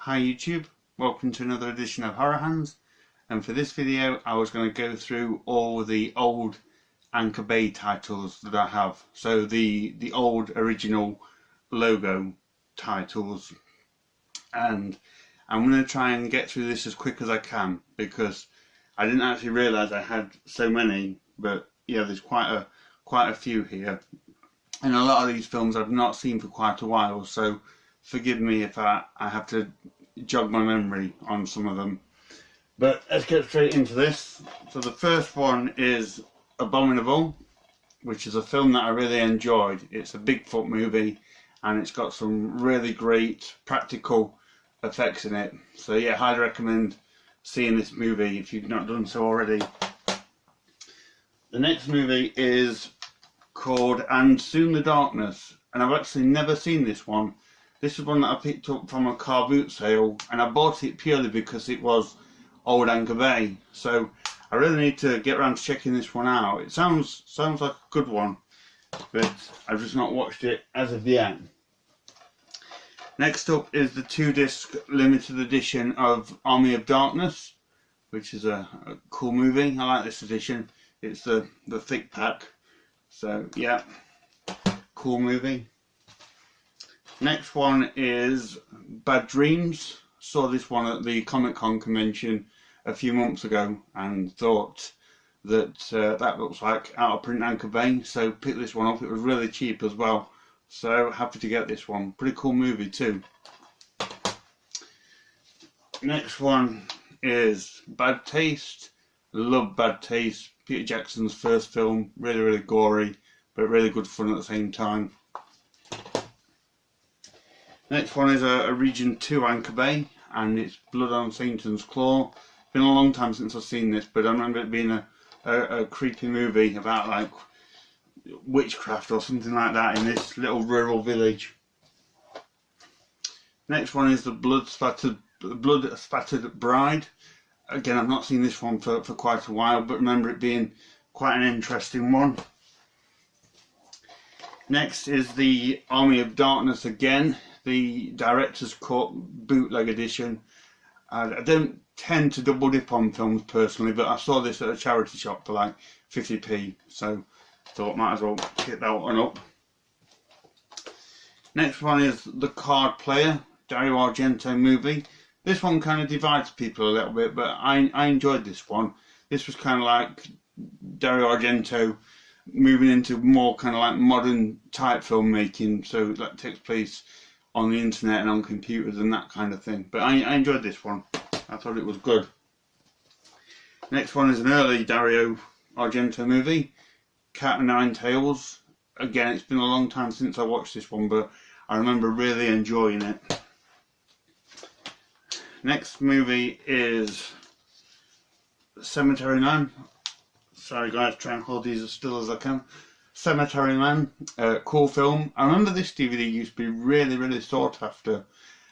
Hi YouTube, welcome to another edition of Horror Hands, and for this video I was going to go through all the old Anchor Bay titles that I have. So the old original logo titles, and I'm going to try and get through this as quick as I can because I didn't actually realise I had so many, but yeah, there's quite a few here, and a lot of these films I've not seen for quite a while, so forgive me if I have to jog my memory on some of them. But let's get straight into this. So the first one is Abominable, which is a film that I really enjoyed. It's a Bigfoot movie and it's got some really great practical effects in it. So yeah, highly recommend seeing this movie if you've not done so already. The next movie is called And Soon the Darkness, and I've actually never seen this one. This is one that I picked up from a car boot sale, and I bought it purely because it was old Anchor Bay. So I really need to get around to checking this one out. It sounds like a good one, but I've just not watched it as of yet. Next up is the 2-disc limited edition of Army of Darkness, which is a cool movie. I like this edition. It's the thick pack. So yeah, cool movie. Next one is Bad Dreams. Saw this one at the Comic-Con convention a few months ago and thought that that looks like out of print Anchor Bay, so picked this one up. It was really cheap as well, so happy to get this one. Pretty cool movie too. Next one is Bad Taste. Love Bad Taste. Peter Jackson's first film. Really gory, but really good fun at the same time. Next one is a Region 2 Anchor Bay, and it's Blood on Satan's Claw. Been a long time since I've seen this, but I remember it being a creepy movie about like witchcraft or something like that in this little rural village. Next one is the Blood Spattered Bride. Again, I've not seen this one for quite a while, but remember it being quite an interesting one. Next is the Army of Darkness again, the director's cut bootleg edition. I don't tend to double dip on films personally, but I saw this at a charity shop for like 50p, so thought might as well pick that one up. Next one is The Card Player, Dario Argento movie. This one kind of divides people a little bit, but I enjoyed this one. This was kind of like Dario Argento moving into more kind of like modern type filmmaking, so that takes place on the internet and on computers and that kind of thing. But I enjoyed this one. I thought it was good. Next one is an early Dario Argento movie, Cat o' Nine Tails. Again, it's been a long time since I watched this one, but I remember really enjoying it. Next movie is Cemetery Man. Sorry guys, try and hold these as still as I can. Cemetery Man, cool film. I remember this DVD used to be really sought after.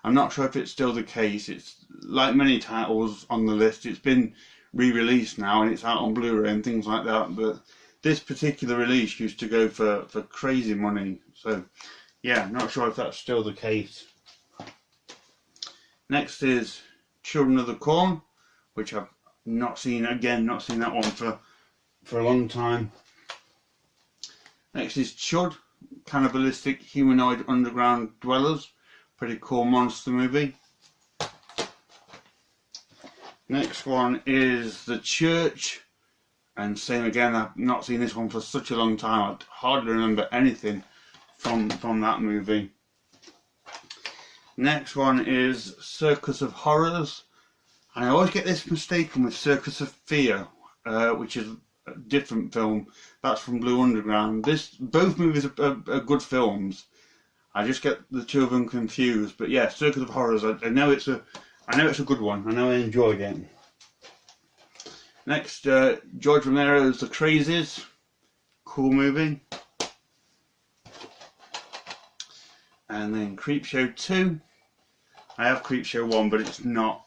I'm not sure if it's still the case. It's like many titles on the list. It's been re-released now and it's out on Blu-ray and things like that. But this particular release used to go for crazy money. So yeah, not sure if that's still the case. Next is Children of the Corn, which I've not seen. Again, not seen that one for a long time. Next is Chud, Cannibalistic Humanoid Underground Dwellers. Pretty cool monster movie. Next one is The Church. And same again, I've not seen this one for such a long time. I hardly remember anything from that movie. Next one is Circus of Horrors. And I always get this mistaken with Circus of Fear, which is a different film. That's from Blue Underground. Both movies are good films. I just get the two of them confused. But yeah, Circus of Horrors. I know it's a good one. I know I enjoyed it. Next, George Romero's The Crazies. Cool movie. And then Creepshow 2. I have Creepshow 1, but it's not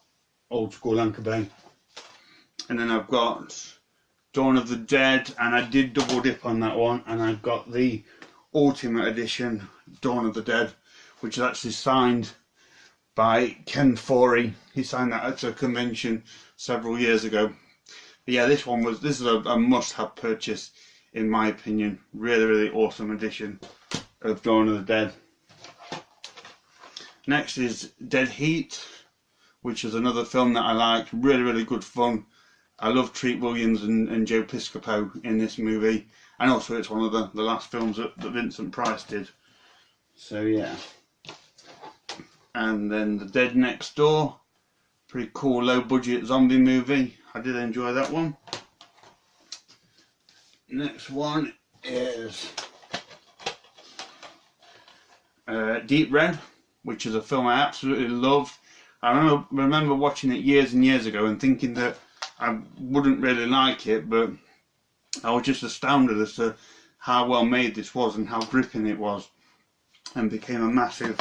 old school Anchor Bay. And then I've got Dawn of the Dead, and I did double dip on that one, and I've got the Ultimate Edition Dawn of the Dead, which is actually signed by Ken Foree. He signed that at a convention several years ago. But yeah, this is a must-have purchase in my opinion. Really awesome edition of Dawn of the Dead. Next is Dead Heat, which is another film that I liked. Really good fun. I love Treat Williams and Joe Piscopo in this movie, and also it's one of the last films that Vincent Price did. So yeah. And then The Dead Next Door, pretty cool low budget zombie movie. I did enjoy that one. Next one is Deep Red, which is a film I absolutely love. I remember watching it years and years ago and thinking that I wouldn't really like it, but I was just astounded as to how well made this was and how gripping it was, and became a massive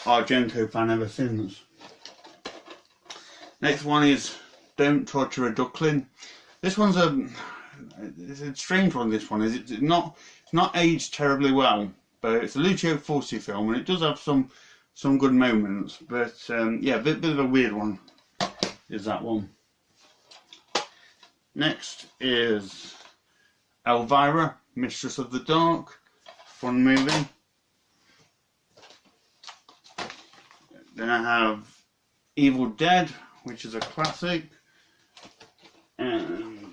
Argento fan ever since. Next one is Don't Torture a Duckling. This one's it's a strange one. This one is it's not aged terribly well, but it's a Lucio Fulci film and it does have some good moments. But yeah, bit of a weird one is that one. Next is Elvira, Mistress of the Dark, fun movie. Then I have Evil Dead, which is a classic, and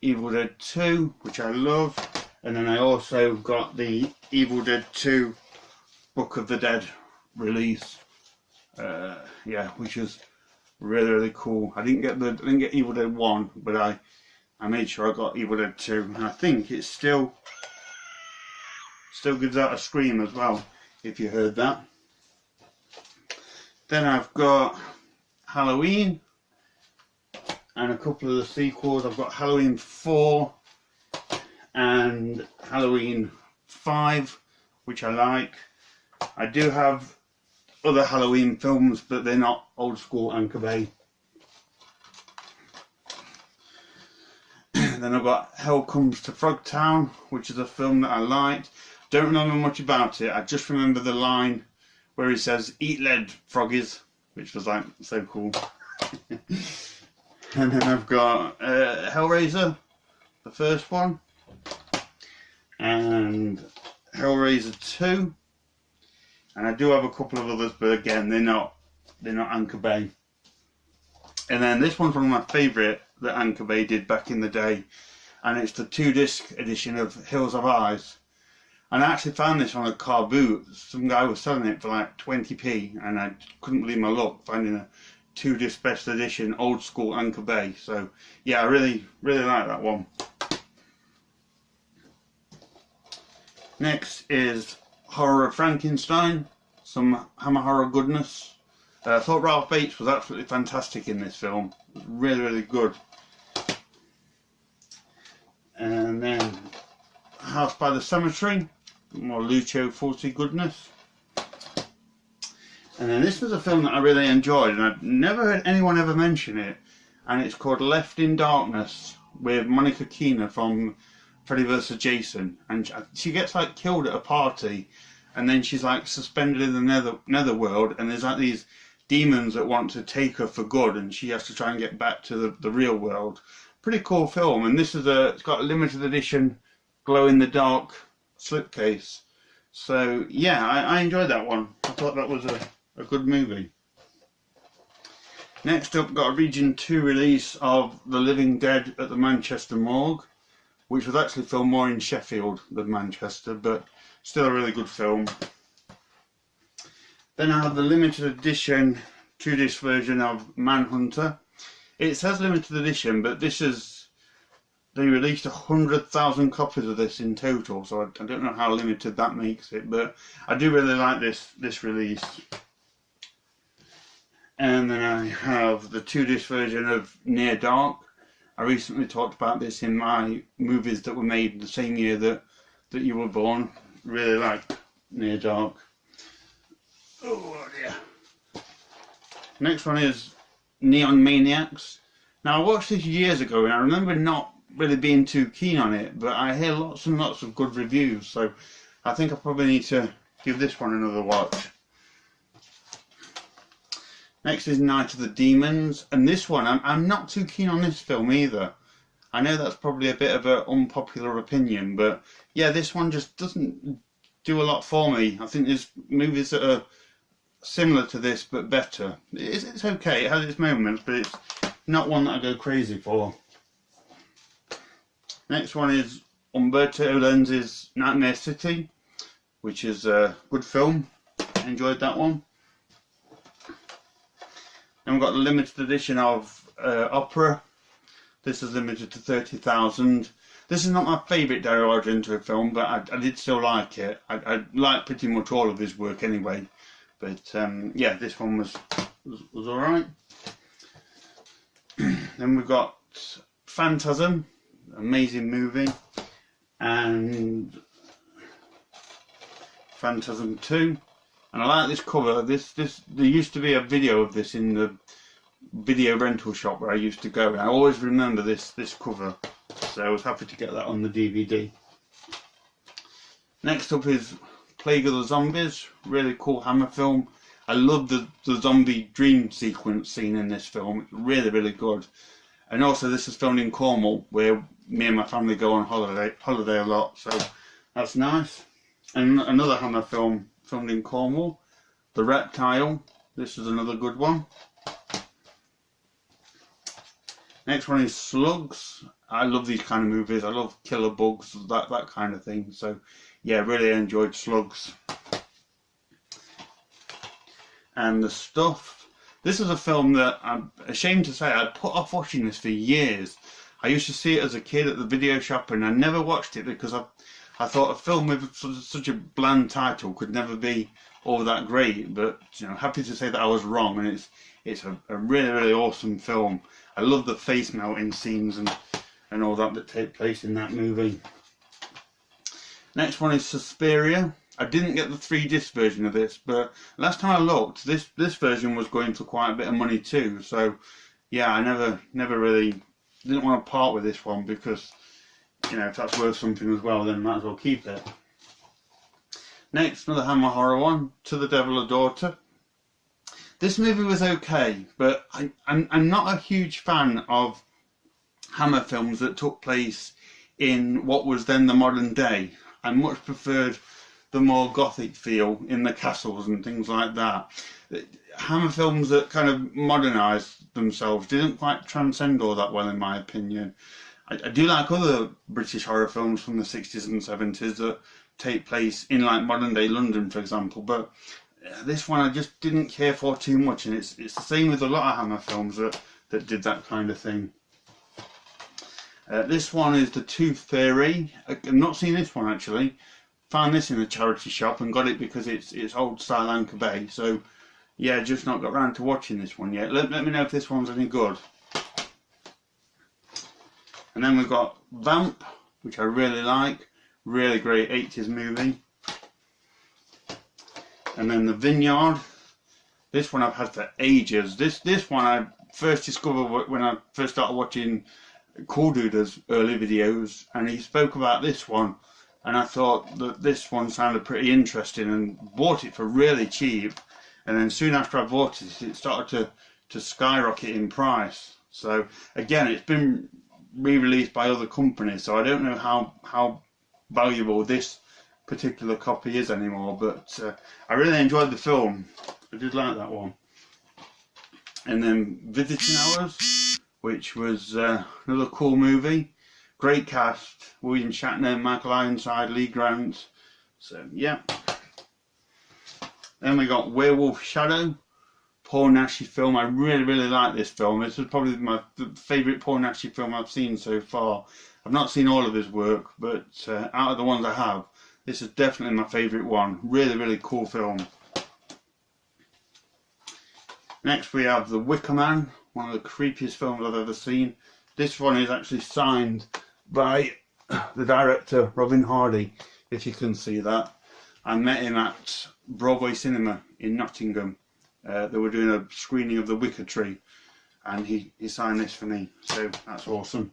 Evil Dead 2, which I love, and then I also got the Evil Dead 2 Book of the Dead release, yeah, which is really cool. I didn't get Evil Dead 1, but I made sure I got Evil Dead 2, and I think it still gives out a scream as well, if you heard that. Then I've got Halloween and a couple of the sequels. I've got Halloween 4 and Halloween 5, which I like. I do have other Halloween films, but they're not old school Anchor Bay. Then I've got Hell Comes to Frogtown, which is a film that I liked. Don't remember much about it. I just remember the line where he says, "Eat lead, froggies," which was like so cool. And then I've got Hellraiser, the first one, and Hellraiser 2, and I do have a couple of others, but again, they're not Anchor Bay. And then this one's one of my favourite that Anchor Bay did back in the day, and it's the 2-disc edition of Hills Have Eyes. And I actually found this on a car boot. Some guy was selling it for like 20p, and I couldn't believe my luck finding a 2-disc special edition old school Anchor Bay. So yeah, I really like that one. Next is Horror of Frankenstein, some Hammer horror goodness. I thought Ralph Bates was absolutely fantastic in this film. It was really good. And then House by the Cemetery, more Lucio Fulci goodness. And then this was a film that I really enjoyed, and I've never heard anyone ever mention it, and it's called Left in Darkness, with Monica Keena from Freddy vs. Jason, and she gets like killed at a party, and then she's like suspended in the netherworld, and there's like these demons that want to take her for good, and she has to try and get back to the real world. Pretty cool film, and this is it's got a limited edition glow in the dark slipcase. So yeah, I enjoyed that one. I thought that was a good movie. Next up, got a Region 2 release of The Living Dead at the Manchester Morgue, which was actually filmed more in Sheffield than Manchester, but still a really good film. Then I have the limited edition 2-disc version of Manhunter. It says limited edition, but they released 100,000 copies of this in total, so I don't know how limited that makes it, but I do really like this release. And then I have the 2-disc version of Near Dark. I recently talked about this in my movies that were made the same year that you were born. Really liked Near Dark. Oh dear. Next one is Neon Maniacs. Now I watched this years ago and I remember not really being too keen on it, but I hear lots and lots of good reviews, so I think I probably need to give this one another watch. Next is Night of the Demons, and this one, I'm not too keen on this film either. I know that's probably a bit of an unpopular opinion, but yeah, this one just doesn't do a lot for me. I think there's movies that are similar to this but better. It's okay, it has its moments, but it's not one that I go crazy for. Next one is Umberto Lenz's Nightmare City, which is a good film. I enjoyed that one. Then we've got the limited edition of Opera. This is limited to 30,000. This is not my favourite Dario Argento film, but I did still like it. I like pretty much all of his work anyway. But yeah, this one was alright. Then we've got Phantasm, amazing movie, and Phantasm 2. And I like this cover. There used to be a video of this in the video rental shop where I used to go, and I always remember this cover, so I was happy to get that on the DVD. Next up is Plague of the Zombies, really cool Hammer film. I love the zombie dream sequence scene in this film, it's really good. And also this is filmed in Cornwall, where me and my family go on holiday a lot, so that's nice. And another Hammer film filmed in Cornwall, The Reptile. This is another good one. Next one is Slugs. I love these kind of movies. I love killer bugs, that kind of thing. So yeah, really enjoyed Slugs. And The Stuff. This is a film that I'm ashamed to say I'd put off watching this for years. I used to see it as a kid at the video shop, and I never watched it because I thought a film with such a bland title could never be all that great. But you know, happy to say that I was wrong, and it's a really awesome film. I love the face melting scenes and all that take place in that movie. Next one is Suspiria. I didn't get the 3-disc version of this, but last time I looked, this version was going for quite a bit of money too. So yeah, I never really didn't want to part with this one, because you know, if that's worth something as well, then might as well keep it. Next, another Hammer horror one, To the Devil a Daughter. This movie was okay, but I'm not a huge fan of Hammer films that took place in what was then the modern day. I much preferred the more gothic feel in the castles and things like that. Hammer films that kind of modernised themselves didn't quite transcend all that well, in my opinion. I do like other British horror films from the 60s and 70s that take place in like modern day London, for example, but this one I just didn't care for too much, and it's the same with a lot of Hammer films that did that kind of thing. This one is The Tooth Fairy. I've not seen this one actually. Found this in a charity shop and got it because it's old style Anchor Bay. So yeah, just not got around to watching this one yet. Let me know if this one's any good. And then we've got Vamp, which I really like. Really great 80s movie. And then The Vineyard. This one I've had for ages. This one I first discovered when I first started watching Cool Duda's early videos, and he spoke about this one, and I thought that this one sounded pretty interesting and bought it for really cheap. And then soon after I bought it, it started to skyrocket in price. So again, it's been re-released by other companies, so I don't know how valuable this particular copy is anymore, but I really enjoyed the film. I did like that one. And then Visiting Hours, which was another cool movie. Great cast: William Shatner, Michael Ironside, Lee Grant. So yeah. Then we got Werewolf Shadow, Paul Naschy film. I really like this film. This is probably my favourite Paul Naschy film I've seen so far. I've not seen all of his work, but out of the ones I have, this is definitely my favourite one. Really cool film. Next we have The Wicker Man, one of the creepiest films I've ever seen. This one is actually signed by the director, Robin Hardy, if you can see that. I met him at Broadway Cinema in Nottingham. They were doing a screening of The Wicker Tree, and he signed this for me, so that's awesome.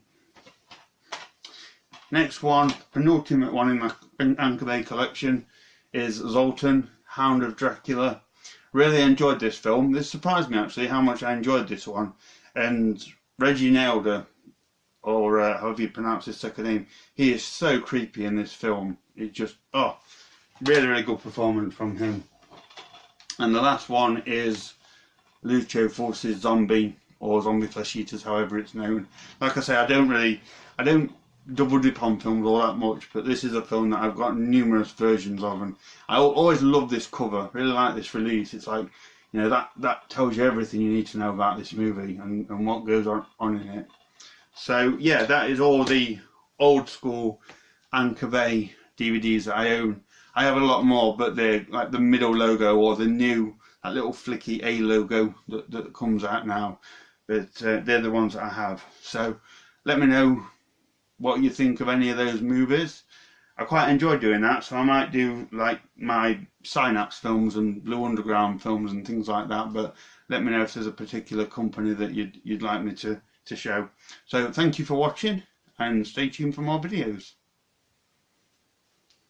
Next one, penultimate one in my Anchor Bay collection, is Zoltan, Hound of Dracula. really enjoyed this film. This surprised me actually how much I enjoyed this one. And Reggie Nelder, or however you pronounce his second name, he is so creepy in this film. It just, oh, really good performance from him. And the last one is Lucio Fulci's Zombie, or Zombie Flesh Eaters, however it's known. Like I say, I don't double dip on films all that much, but this is a film that I've got numerous versions of, and I always love this cover. Really like this release. It's like, you know, that tells you everything you need to know about this movie and what goes on in it. So yeah, that is all the old school Anchor Bay DVDs that I own. I have a lot more, but they're like the middle logo or the new, that little flicky A logo that comes out now. But they're the ones that I have. So let me know what you think of any of those movies. I quite enjoy doing that, so I might do like my Synapse films and Blue Underground films and things like that. But let me know if there's a particular company that you'd like me to show. So thank you for watching, and stay tuned for more videos.